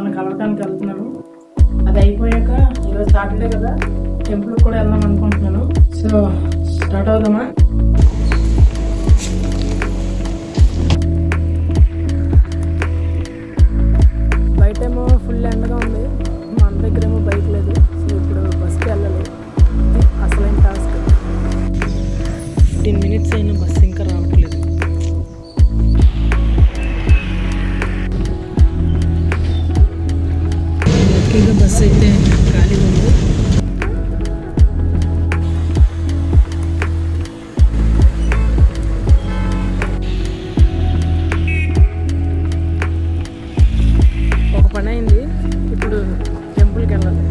వాళ్ళని కలవటానికి వెళ్తున్నాను. అది అయిపోయాక ఈరోజు సాటర్డే కదా, టెంపుల్కి కూడా వెళ్దాం అనుకుంటున్నాను. సో స్టార్ట్ అవుదామా? బయటేమో ఫుల్ ఎండగా ఉంది, మన దగ్గరేమో బైక్ లేదు. సో ఇప్పుడు బస్కి వెళ్ళాలి. అసలైన టాస్క్. 15 minutes అయినా బస్సు ఇంకా రావట్లేదు. లక్కీగా బస్సు అయితే ఖాళీగా ఉంది. ఒక పని అయింది, ఇప్పుడు టెంపుల్కి వెళ్ళాలి.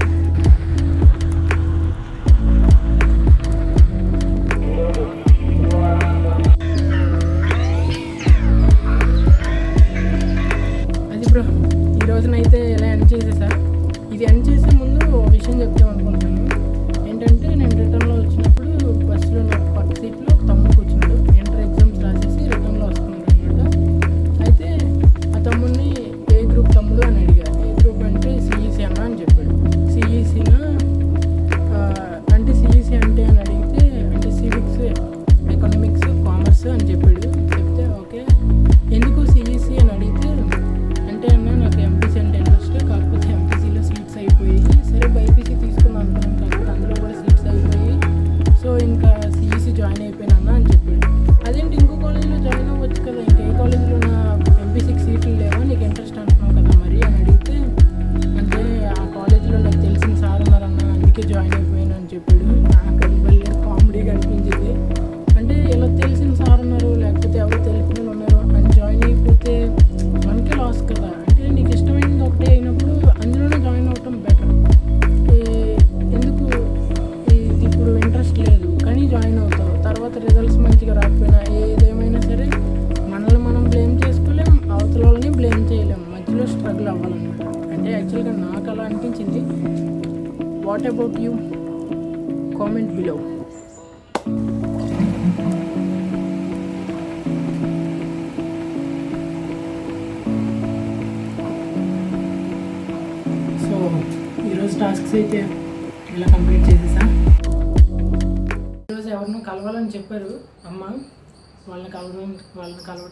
అది బ్రో, ఈ రోజునైతే ఎలా ఎండ్ చేసేసా. ఇది ఎండ్ చేసే ముందు ఒక విషయం చెప్తాం అనుకుంటున్నాను. ఏంటంటే నేను రిటర్న్లో వచ్చినప్పుడు బస్సులో నాకు పక్క సీట్లో ఒక తమ్ముడు కూర్చున్నాడు. ఇంటర్ ఎగ్జామ్స్ రాసేసి రిటర్న్లో వస్తున్నాడు అనమాట. అయితే ఆ తమ్ముడిని ఏ గ్రూప్ తమ్ముడు అని అడిగా. ఏ గ్రూప్ అంటే సిఈసి అన్న అని చెప్పాడు. సిఈసినా అంటే సిఈసి అంటే అని అడిగితే అంటే సివిక్స్, ఎకనామిక్స్, కామర్స్ అని చెప్పాడు. చెప్తే ఓకే, ఎందుకు సిఈసి అని అడిగితే అంటే అన్న నాకు ఎంపీసీ అంటే ఇంట్రెస్ట్, కాకపోతే ఎంపీసీలో సీట్స్ అయిపోయి, సరే బైపీసీ తీసుకుందాం అనుకున్నాను, కాకపోతే అందులో కూడా సీట్స్ అయిపోయి, సో ఇంకా సిఈసి జాయిన్ అయిపోయినా అని చెప్పాడు. అదేంటి ఇంకో కాలేజీలో జాయిన్ అవ్వచ్చు కదా, ఇంకా ఏ కాలేజీలో నా ఎంపీసీకి సీట్లు లేవా, నీకు ఇంట్రెస్ట్ అంటున్నావు కదా మరి అని అడిగితే, అంటే ఆ కాలేజీలో నాకు తెలిసిన సార్ ఉన్నారన్న, అందుకే జాయిన్ అయిపోయాను అని చెప్పాడు. నాకు అది మళ్ళీ కామెడీగా అనిపించింది. అంటే ఇలా తెలిసిన సార్ ఉన్నారు, లేకపోతే ఎవరు తెలిసిన వాళ్ళు ఉన్నారు అని జాయిన్ అయిపోతే మనకే లాస్ కదా. అంటే నీకు ఇష్టమైనది ఒకటే అయినప్పుడు అందులోనే జాయిన్ అవ్వటం బెటర్. ఎందుకు ఇప్పుడు ఇంట్రెస్ట్ లేదు కానీ జాయిన్ అవుతావు, తర్వాత రిజల్ట్స్ మంచిగా రాకపోయినా ఏదేమైనా సరే మనల్ని మనం బ్లేమ్ చేసుకోలేం, అవతల వాళ్ళని బ్లేమ్ చేయలేం, మధ్యలో స్ట్రగుల్ అవ్వాలన్నమాట. అంటే యాక్చువల్గా నాకు అలా అనిపించింది. What about you? Comment below. So ఈరోజు టాస్క్స్ అయితే ఇలా కంప్లీట్ చేసేసా. ఈరోజు ఎవరినో కలవాలని చెప్పారు అమ్మ, వాళ్ళని కలవ